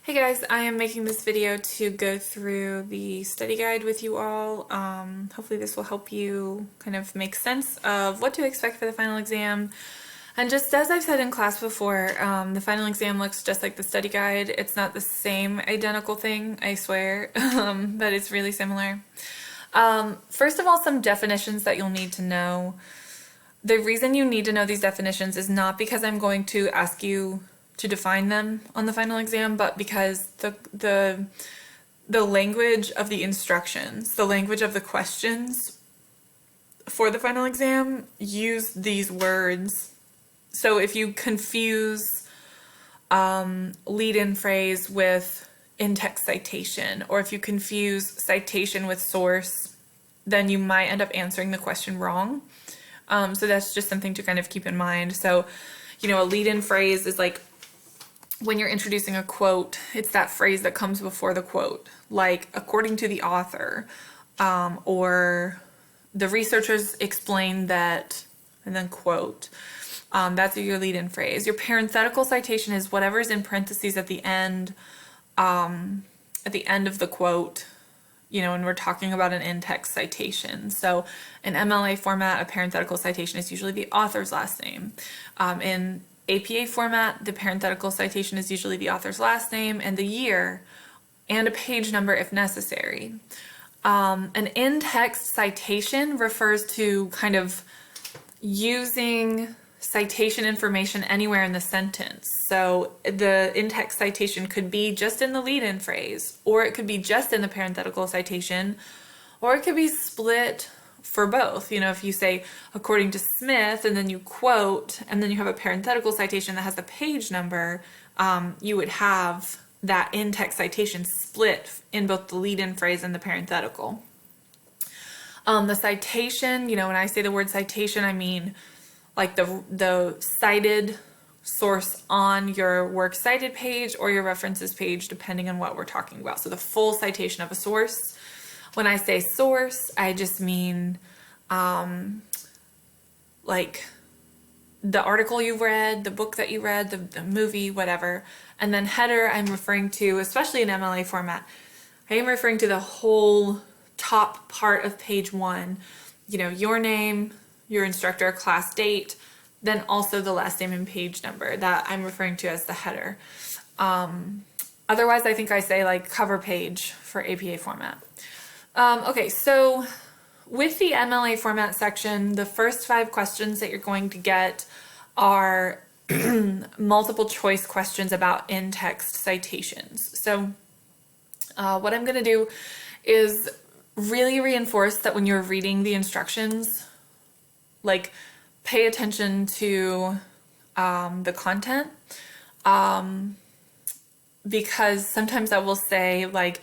Hey guys, I am making this video to go through the study guide with you all. Hopefully this will help you kind of make sense of what to expect for the final exam. And just as I've said in class before, the final exam looks just like the study guide. It's not the same identical thing, I swear, but it's really similar. First of all, some definitions that you'll need to know. The reason you need to know these definitions is not because I'm going to ask you to define them on the final exam, but because the language of the instructions, the language of the questions for the final exam use these words. So if you confuse lead-in phrase with in-text citation, or if you confuse citation with source, then you might end up answering the question wrong. So that's just something to kind of keep in mind. So, you know, a lead-in phrase is like when you're introducing a quote, it's that phrase that comes before the quote, like according to the author, or the researchers explain that, and then quote. That's your lead-in phrase. Your parenthetical citation is whatever's in parentheses at the end of the quote, you know, when we're talking about an in-text citation. So in MLA format, a parenthetical citation is usually the author's last name. In APA format, the parenthetical citation is usually the author's last name and the year and a page number if necessary. An in-text citation refers to kind of using citation information anywhere in the sentence. So the in-text citation could be just in the lead-in phrase, or it could be just in the parenthetical citation, or it could be split for both. You know, if you say according to Smith and then you quote and then you have a parenthetical citation that has the page number, you would have that in-text citation split in both the lead-in phrase and the parenthetical. The citation, you know, when I say the word citation, I mean like the cited source on your works cited page or your references page, depending on what we're talking about. So the full citation of a source. When I say source, I just mean like the article you read, the book that you read, the movie, whatever. And then header, I'm referring to, especially in MLA format, I am referring to the whole top part of page 1. You know, your name, your instructor, class date, then also the last name and page number that I'm referring to as the header. Otherwise, I think I say like cover page for APA format. Okay, so with the MLA format section, the first 5 questions that you're going to get are multiple choice questions about in-text citations. So what I'm going to do is really reinforce that when you're reading the instructions, like pay attention to the content, because sometimes I will say like,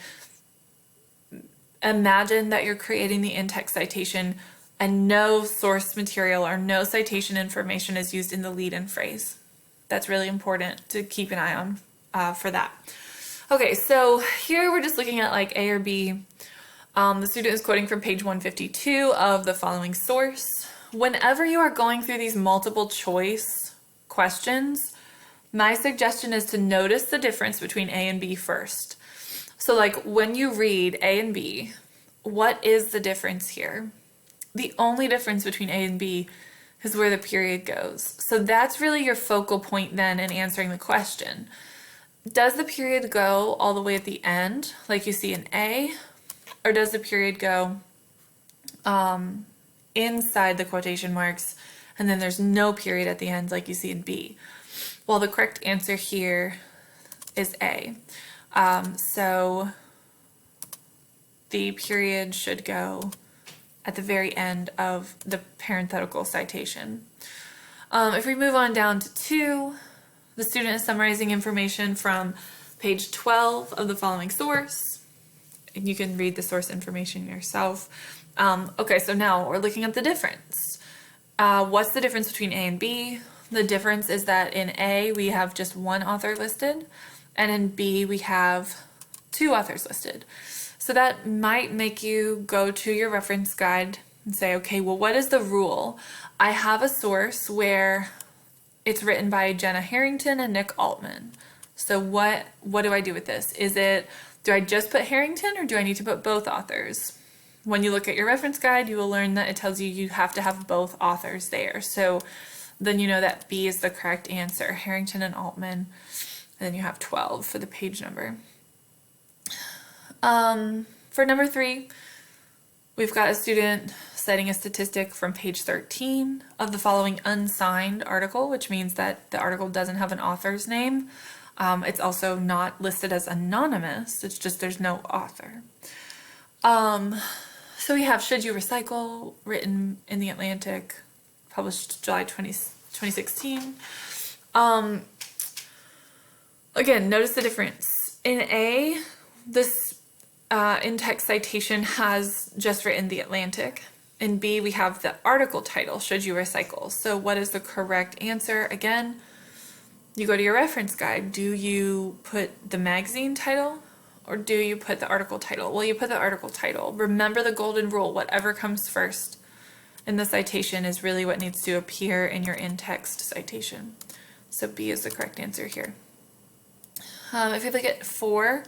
imagine that you're creating the in-text citation and no source material or no citation information is used in the lead-in phrase. That's really important to keep an eye on for that. Okay, so here we're just looking at like A or B. The student is quoting from page 152 of the following source. Whenever you are going through these multiple choice questions, my suggestion is to notice the difference between A and B first. So like when you read A and B, what is the difference here? The only difference between A and B is where the period goes. So that's really your focal point then in answering the question. Does the period go all the way at the end, like you see in A, or does the period go inside the quotation marks and then there's no period at the end like you see in B? Well, the correct answer here is A. So the period should go at the very end of the parenthetical citation. If we move on down to 2, the student is summarizing information from page 12 of the following source. And you can read the source information yourself. Okay, so now we're looking at the difference. What's the difference between A and B? The difference is that in A, we have just one author listed, and in B, we have 2 authors listed. So that might make you go to your reference guide and say, okay, well, what is the rule? I have a source where it's written by Jenna Harrington and Nick Altman. So what do I do with this? Do I just put Harrington or do I need to put both authors? When you look at your reference guide, you will learn that it tells you you have to have both authors there. So then you know that B is the correct answer, Harrington and Altman. And then you have 12 for the page number. For number 3, we've got a student citing a statistic from page 13 of the following unsigned article, which means that the article doesn't have an author's name. It's also not listed as anonymous. It's just there's no author. So we have Should You Recycle, written in The Atlantic, published July 2016. Again, notice the difference. In A, this in-text citation has just written The Atlantic. In B, we have the article title, Should You Recycle. So what is the correct answer? Again, you go to your reference guide. Do you put the magazine title or do you put the article title? Well, you put the article title. Remember the golden rule, whatever comes first in the citation is really what needs to appear in your in-text citation. So B is the correct answer here. If you look at 4,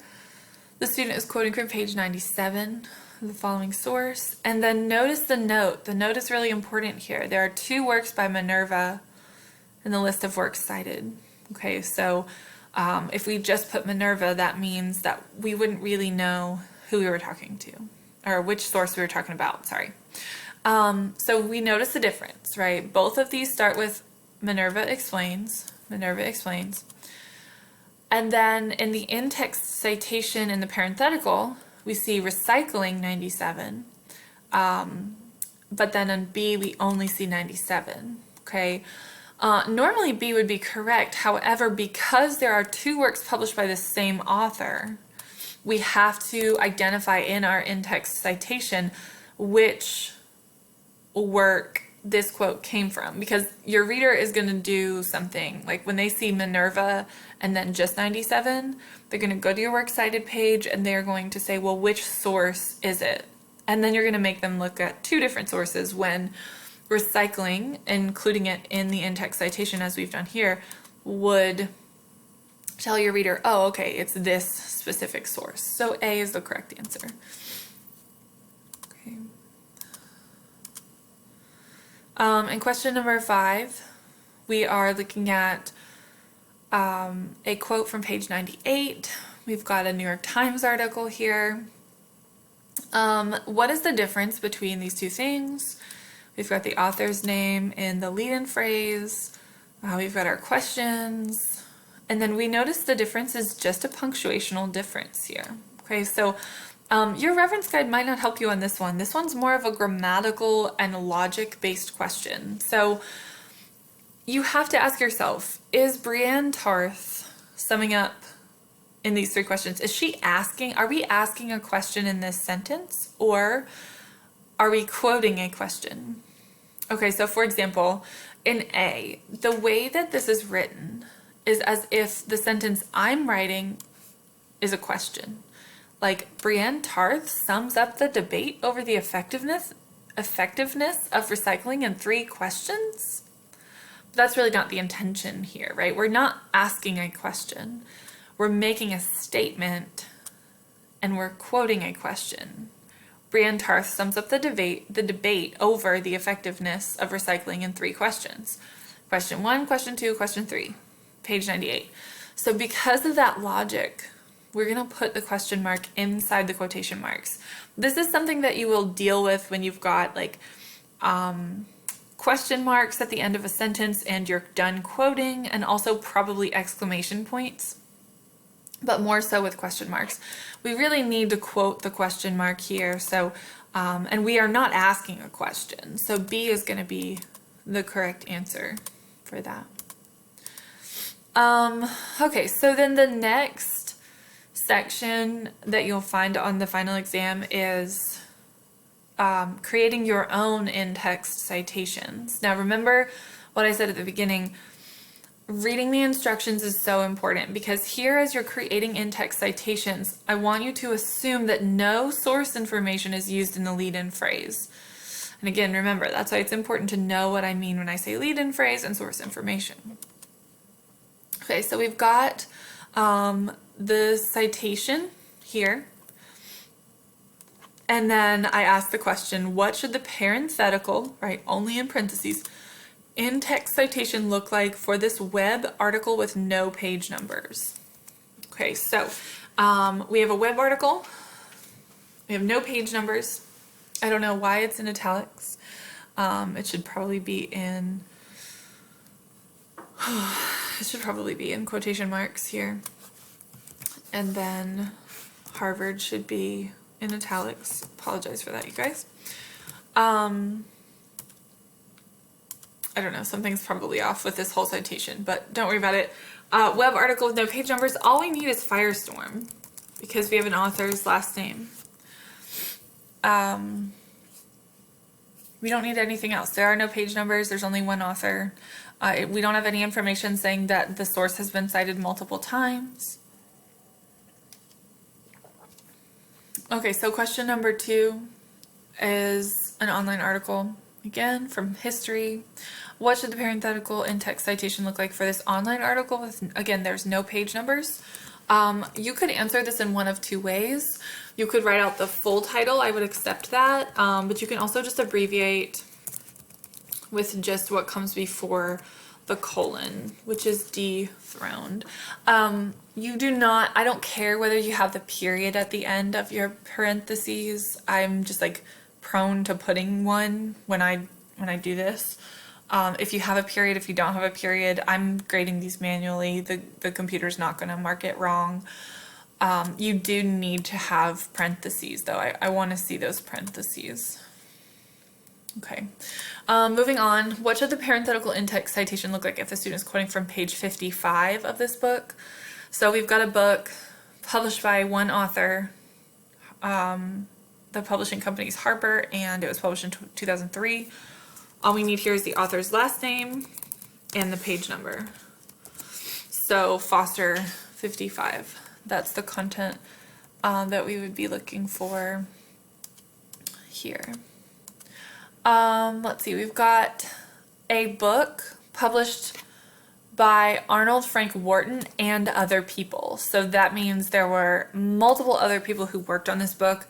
the student is quoting from page 97, the following source. And then notice the note. The note is really important here. There are 2 works by Minerva in the list of works cited. Okay, so if we just put Minerva, that means that we wouldn't really know who we were talking to, or which source we were talking about, sorry. So we notice the difference, right? Both of these start with Minerva explains. And then in the in-text citation in the parenthetical, we see recycling 97. But then in B, we only see 97, okay? Normally B would be correct. However, because there are 2 works published by the same author, we have to identify in our in-text citation which work this quote came from, because your reader is going to do something like when they see Minerva and then just 97, they're going to go to your works cited page and they're going to say, well, which source is it? And then you're going to make them look at 2 different sources when recycling, including it in the in-text citation as we've done here, would tell your reader, oh, okay, it's this specific source. So A is the correct answer. Okay. In question number 5, we are looking at a quote from page 98. We've got a New York Times article here. What is the difference between these 2 things? We've got the author's name in the lead-in phrase. We've got our questions. And then we notice the difference is just a punctuational difference here. Okay, so your reference guide might not help you on this one. This one's more of a grammatical and logic-based question. So you have to ask yourself, is Brienne Tarth summing up in these 3 questions? Are we asking a question in this sentence, or are we quoting a question? Okay, so for example, in A, the way that this is written is as if the sentence I'm writing is a question. Like, Brienne Tarth sums up the debate over the effectiveness of recycling in 3 questions. But that's really not the intention here, right? We're not asking a question. We're making a statement and we're quoting a question. Brienne Tarth sums up the debate over the effectiveness of recycling in 3 questions. Question 1, question 2, question 3, page 98. So because of that logic, we're going to put the question mark inside the quotation marks. This is something that you will deal with when you've got like question marks at the end of a sentence and you're done quoting, and also probably exclamation points, but more so with question marks. We really need to quote the question mark here. So, and we are not asking a question. So B is going to be the correct answer for that. Okay, so then the next section that you'll find on the final exam is creating your own in-text citations. Now remember what I said at the beginning, reading the instructions is so important, because here as you're creating in-text citations, I want you to assume that no source information is used in the lead-in phrase. And again, remember, that's why it's important to know what I mean when I say lead-in phrase and source information. Okay, so we've got the citation here. And then I asked the question, what should the parenthetical, right, only in parentheses, in-text citation look like for this web article with no page numbers? Okay, so we have a web article. We have no page numbers. I don't know why it's in italics. It should probably be in, it should probably be in quotation marks here. And then Harvard should be in italics. Apologize for that, you guys. I don't know, something's probably off with this whole citation, but don't worry about it. Web article with no page numbers. All we need is Firestorm because we have an author's last name. We don't need anything else. There are no page numbers. There's only one author. We don't have any information saying that the source has been cited multiple times. Okay, so question number 2 is an online article, again, from history. What should the parenthetical in-text citation look like for this online article with, again, there's no page numbers? You could answer this in one of 2 ways. You could write out the full title, I would accept that, but you can also just abbreviate with just what comes before the colon, which is dethroned. You do not, I don't care whether you have the period at the end of your parentheses. I'm just like prone to putting one when I do this. If you have a period, if you don't have a period, I'm grading these manually. The computer's not going to mark it wrong. You do need to have parentheses though. I want to see those parentheses. Okay, moving on. What should the parenthetical in-text citation look like if the student is quoting from page 55 of this book? So we've got a book published by one author. The publishing company is Harper, and it was published in 2003. All we need here is the author's last name and the page number. So Foster 55. That's the content that we would be looking for here. Let's see, we've got a book published by Arnold Frank Wharton and other people. So that means there were multiple other people who worked on this book,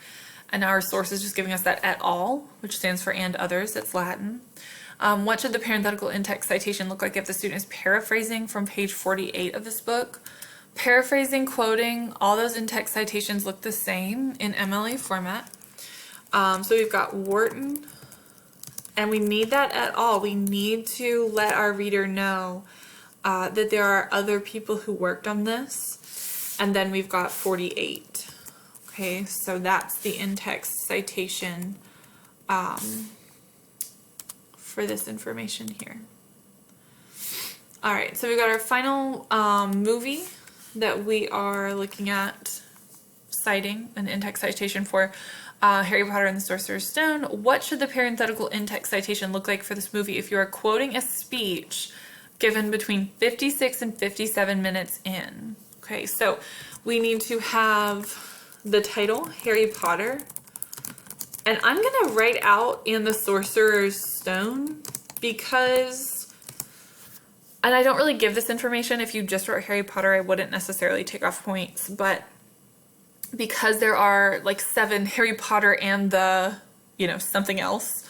and our source is just giving us that et al., which stands for and others. It's Latin. What should the parenthetical in-text citation look like if the student is paraphrasing from page 48 of this book? Paraphrasing, quoting, all those in-text citations look the same in MLA format. So we've got Wharton, and we need that et al. We need to let our reader know that there are other people who worked on this, and then we've got 48. Okay, so that's the in-text citation for this information here. All right, so we've got our final movie that we are looking at citing an in-text citation for. Harry Potter and the Sorcerer's Stone. What should the parenthetical in-text citation look like for this movie if you are quoting a speech given between 56 and 57 minutes in? Okay, so we need to have the title, Harry Potter, and I'm gonna write out in the Sorcerer's Stone because, and I don't really give this information. If you just wrote Harry Potter, I wouldn't necessarily take off points, but because there are like 7 Harry Potter and the, something else,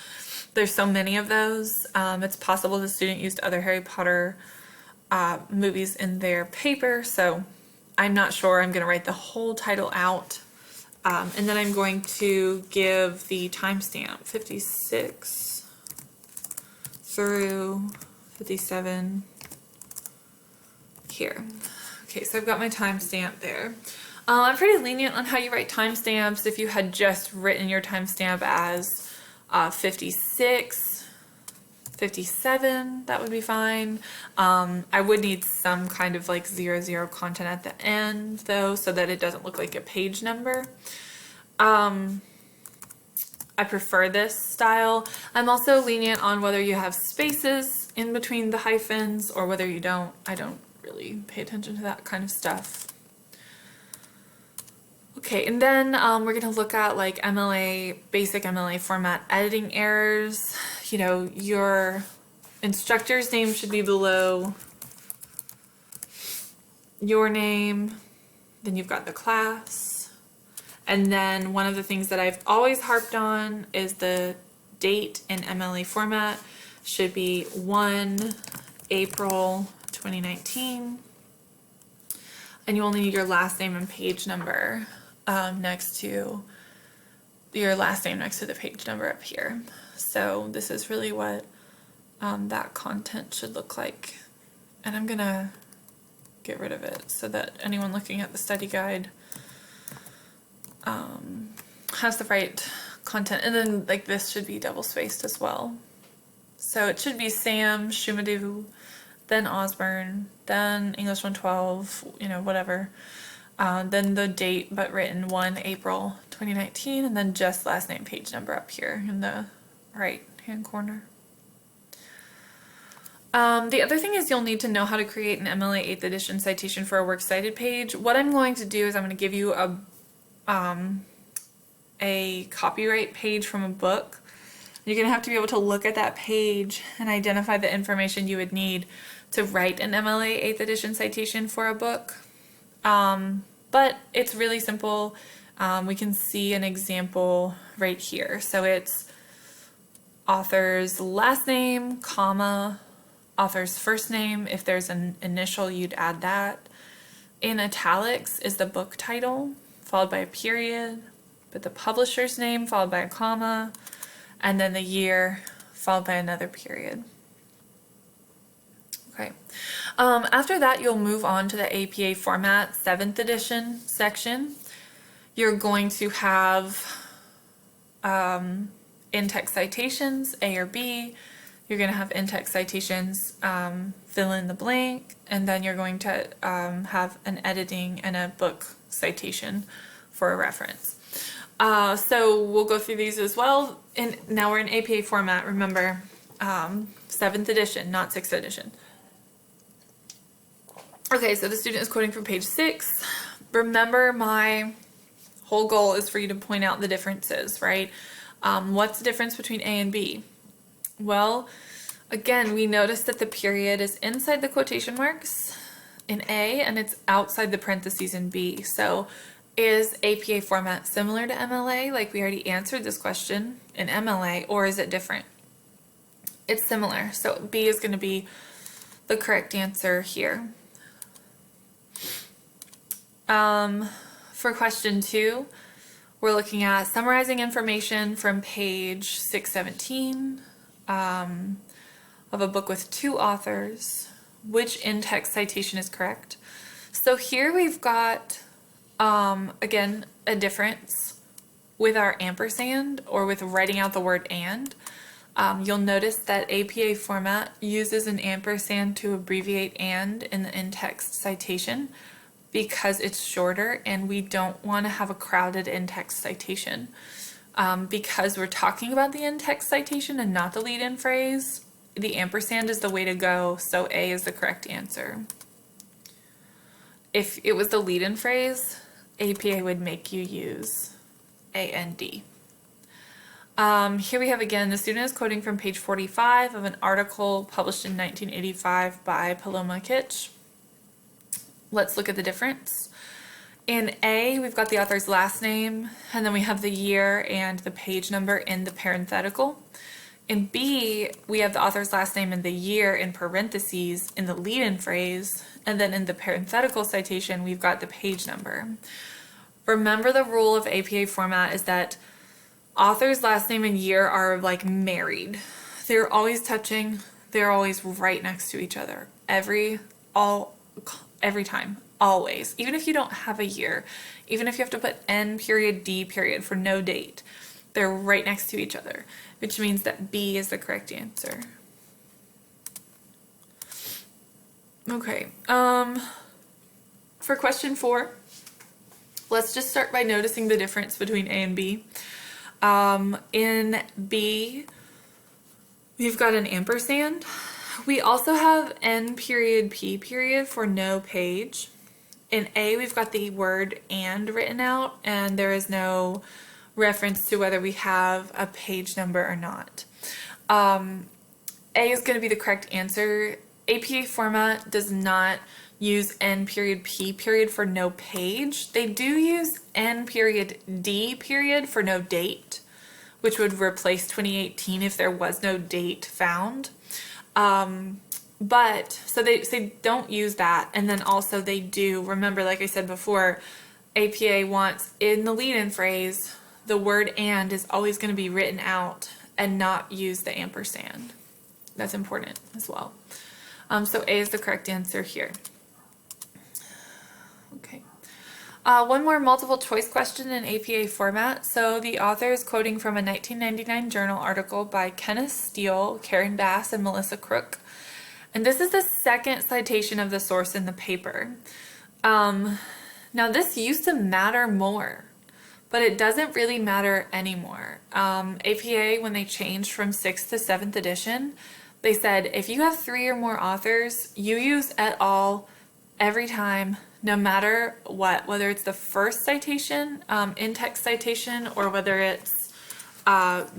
there's so many of those, it's possible the student used other Harry Potter movies in their paper, so I'm not sure. I'm going to write the whole title out, and then I'm going to give the timestamp, 56 through 57 here. Okay, so I've got my timestamp there. I'm pretty lenient on how you write timestamps. If you had just written your timestamp as 56, 57, that would be fine. I would need some kind of like 00 content at the end though, so that it doesn't look like a page number. I prefer this style. I'm also lenient on whether you have spaces in between the hyphens or whether you don't. I don't really pay attention to that kind of stuff. Okay, and then we're going to look at like MLA, basic MLA format editing errors. Your instructor's name should be below your name, then you've got the class, and then one of the things that I've always harped on is the date in MLA format should be 1 April 2019, and you only need your last name and page number next to your last name next to the page number up here. So this is really what that content should look like, and I'm gonna get rid of it so that anyone looking at the study guide has the right content. And then like this should be double spaced as well. So it should be Sam, Shumadu, then Osborne, then English 112, you know, whatever. Then the date, but written 1 April 2019, and then just last name, page number up here in the right hand corner. The other thing is you'll need to know how to create an MLA 8th edition citation for a works cited page. What I'm going to do is I'm going to give you a copyright page from a book. You're going to have to be able to look at that page and identify the information you would need to write an MLA 8th edition citation for a book. But it's really simple. We can see an example right here. So it's author's last name, comma, author's first name. If there's an initial, you'd add that. In italics is the book title, followed by a period, but the publisher's name, followed by a comma, and then the year, followed by another period. Okay. After that, you'll move on to the APA format 7th edition section. You're going to have in-text citations, A or B. You're going to have in-text citations, fill in the blank, and then you're going to have an editing and a book citation for a reference. So we'll go through these as well. And now we're in APA format. Remember, 7th edition, not 6th edition. Okay, so the student is quoting from page 6. Remember, my whole goal is for you to point out the differences, right? What's the difference between A and B? Well, again, we noticed that the period is inside the quotation marks in A and it's outside the parentheses in B. So is APA format similar to MLA? Like we already answered this question in MLA, or is it different? It's similar. So B is going to be the correct answer here. For question 2, we're looking at summarizing information from page 617 of a book with 2 authors. Which in-text citation is correct? So here we've got, again, a difference with our ampersand or with writing out the word and. You'll notice that APA format uses an ampersand to abbreviate and in the in-text citation because it's shorter, and we don't want to have a crowded in-text citation. Because we're talking about the in-text citation and not the lead-in phrase, the ampersand is the way to go, so A is the correct answer. If it was the lead-in phrase, APA would make you use A and D. Here we have again, the student is quoting from page 45 of an article published in 1985 by Paloma Kitsch. Let's look at the difference. In A, we've got the author's last name, and then we have the year and the page number in the parenthetical. In B, we have the author's last name and the year in parentheses in the lead-in phrase, and then in the parenthetical citation, we've got the page number. Remember, the rule of APA format is that author's last name and year are like married. They're always touching, they're always right next to each other. Every time, always. Even if you don't have a year, even if you have to put N period D period for no date, they're right next to each other, which means that B is the correct answer. Okay, for question 4, let's just start by noticing the difference between A and B. In B, we've got an ampersand. We also have N period P period for no page. In A, we've got the word and written out, and there is no reference to whether we have a page number or not. A is going to be the correct answer. APA format does not use N period P period for no page. They do use N period D period for no date, which would replace 2018 if there was no date found. But so they don't use that. And then also they do, remember, like I said before, APA wants in the lead-in phrase, the word and is always going to be written out and not use the ampersand. That's important as well. So A is the correct answer here. Okay. One more multiple choice question in APA format. So the author is quoting from a 1999 journal article by Kenneth Steele, Karen Bass, and Melissa Crook. And this is the second citation of the source in the paper. Now this used to matter more, but it doesn't really matter anymore. APA, when they changed from 6th to 7th edition, they said if you have 3 or more authors, you use et al. Every time, no matter what, whether it's the first citation, in-text citation, or whether it's that's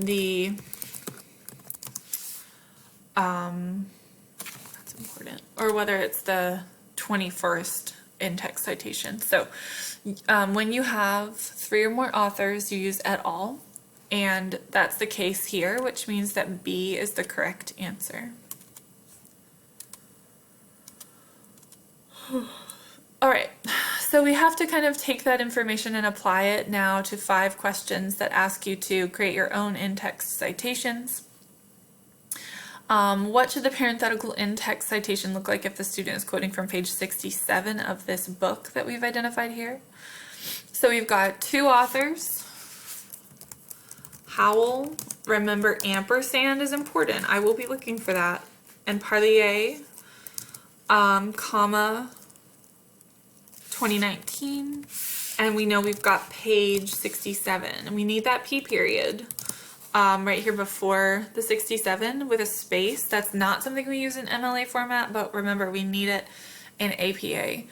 important, or whether it's the 21st in-text citation. So when you have 3 or more authors, you use et al. And that's the case here, which means that B is the correct answer. All right, so we have to kind of take that information and apply it now to 5 questions that ask you to create your own in-text citations. What should the parenthetical in-text citation look like if the student is quoting from page 67 of this book that we've identified here? So we've got 2 authors. Howell, remember ampersand is important. I will be looking for that. And Parlier, comma, 2019. And we know we've got page 67. And we need that P period right here before the 67 with a space. That's not something we use in MLA format, but remember we need it in APA.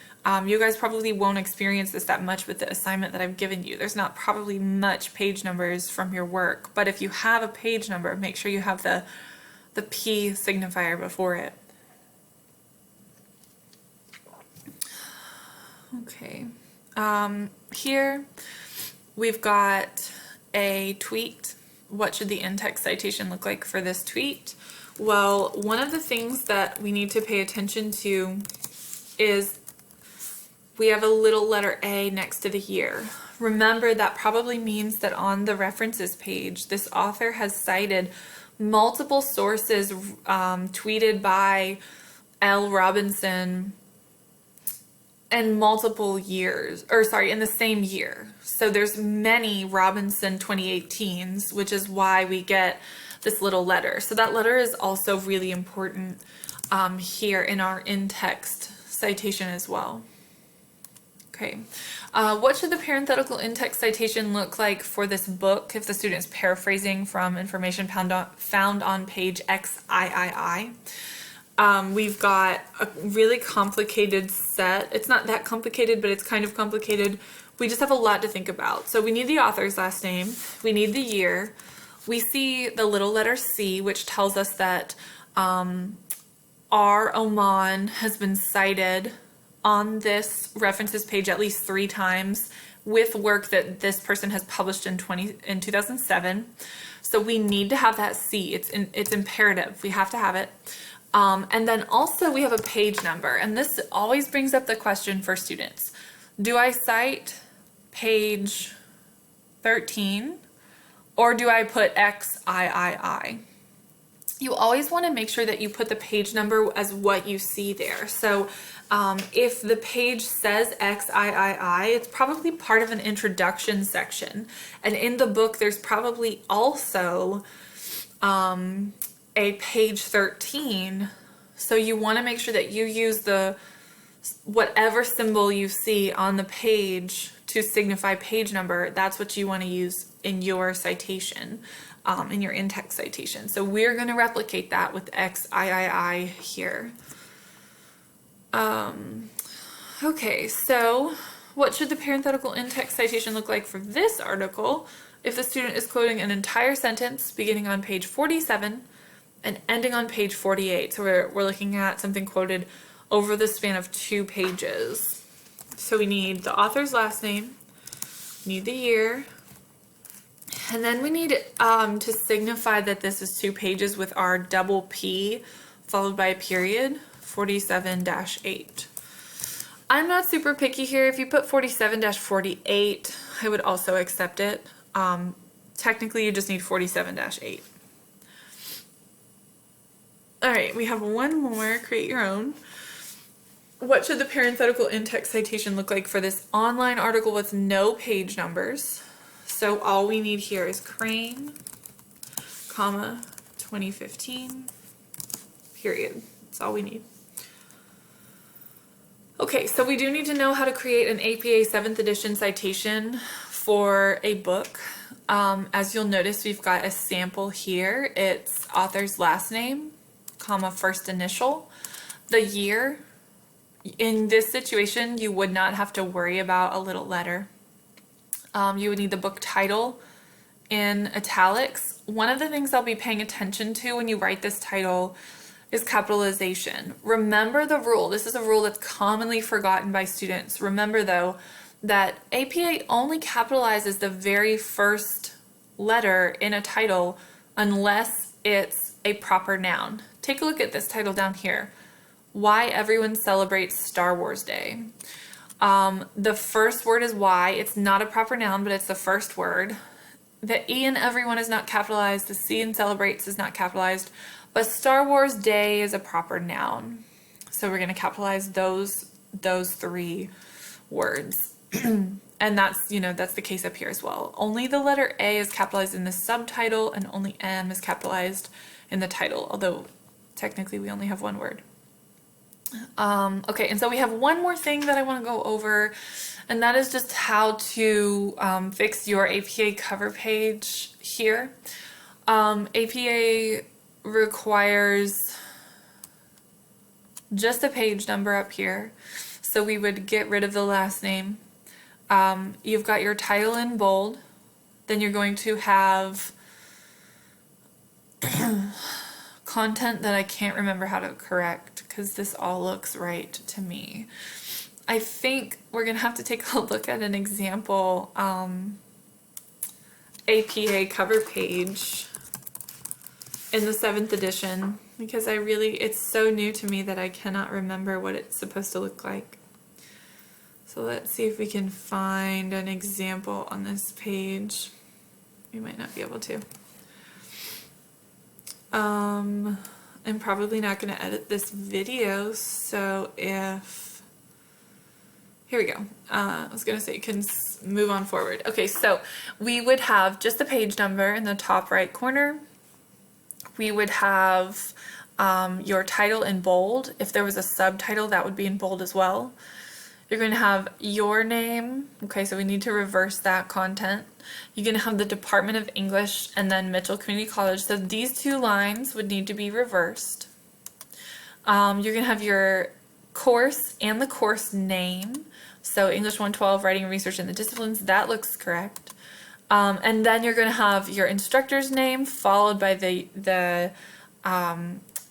You guys probably won't experience this that much with the assignment that I've given you. There's not probably much page numbers from your work, but if you have a page number, make sure you have the P signifier before it. Okay, here we've got a tweet. What should the in-text citation look like for this tweet? Well, one of the things that we need to pay attention to is we have a little letter A next to the year. Remember, that probably means that on the references page, this author has cited multiple sources tweeted by L. Robinson in multiple years, or sorry, in the same year. So there's many Robinson 2018s, which is why we get this little letter. So that letter is also really important here in our in-text citation as well. Okay, what should the parenthetical in-text citation look like for this book if the student is paraphrasing from information found on page XIII? We've got a really complicated set. It's not that complicated, but it's kind of complicated. We just have a lot to think about. So we need the author's last name. We need the year. We see the little letter C, which tells us that R. Oman has been cited on this references page at least 3 times with work that this person has published in 2007. So we need to have that C. It's imperative. We have to have it. And then also we have a page number, and this always brings up the question for students. Do I cite page 13 or do I put XIII? You always want to make sure that you put the page number as what you see there. So if the page says XIII, it's probably part of an introduction section. And in the book, there's probably also a page 13. So you want to make sure that you use the whatever symbol you see on the page to signify page number. That's what you want to use in your citation. In your in-text citation. So we're going to replicate that with XIII here. Okay, so what should the parenthetical in-text citation look like for this article if the student is quoting an entire sentence beginning on page 47 and ending on page 48? So we're looking at something quoted over the span of 2 pages. So we need the author's last name, need the year, and then we need to signify that this is 2 pages with our double P followed by a period, 47-8. I'm not super picky here. If you put 47-48, I would also accept it. Technically, you just need 47-8. All right, we have one more, create your own. What should the parenthetical in-text citation look like for this online article with no page numbers? So all we need here is Crane, comma, 2015, period. That's all we need. Okay, so we do need to know how to create an APA 7th edition citation for a book. As you'll notice, we've got a sample here. It's author's last name, comma, first initial, the year. In this situation, you would not have to worry about a little letter. You would need the book title in italics. One of the things I'll be paying attention to when you write this title is capitalization. Remember the rule. This is a rule that's commonly forgotten by students. Remember though, that APA only capitalizes the very first letter in a title unless it's a proper noun. Take a look at this title down here. Why Everyone Celebrates Star Wars Day. The first word is why. It's not a proper noun, but it's the first word. The E in everyone is not capitalized. The C in celebrates is not capitalized. But Star Wars Day is a proper noun. So we're going to capitalize those 3 words. And that's, that's the case up here as well. Only the letter A is capitalized in the subtitle and only M is capitalized in the title, although technically we only have one word. Okay, and so we have one more thing that I want to go over, and that is just how to fix your APA cover page here. APA requires just a page number up here, so we would get rid of the last name. You've got your title in bold, then you're going to have content that I can't remember how to correct because this all looks right to me. I think we're gonna have to take a look at an example APA cover page in the 7th edition because it's so new to me that I cannot remember what it's supposed to look like. So let's see if we can find an example on this page. We might not be able to. I'm probably not going to edit this video, so here we go. I was going to say you can move on forward. Okay, so we would have just the page number in the top right corner. We would have your title in bold. If there was a subtitle, that would be in bold as well. You're going to have your name. Okay, so we need to reverse that content. You're going to have the Department of English and then Mitchell Community College. So these 2 lines would need to be reversed. You're going to have your course and the course name. So English 112, Writing and Research in the Disciplines, that looks correct. And then you're going to have your instructor's name followed by the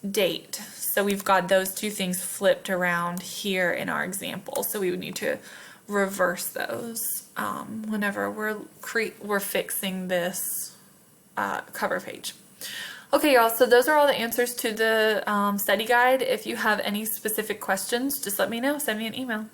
date. So we've got those 2 things flipped around here in our example. So we would need to reverse those whenever we're fixing this cover page. Okay, y'all, so those are all the answers to the study guide. If you have any specific questions, just let me know. Send me an email.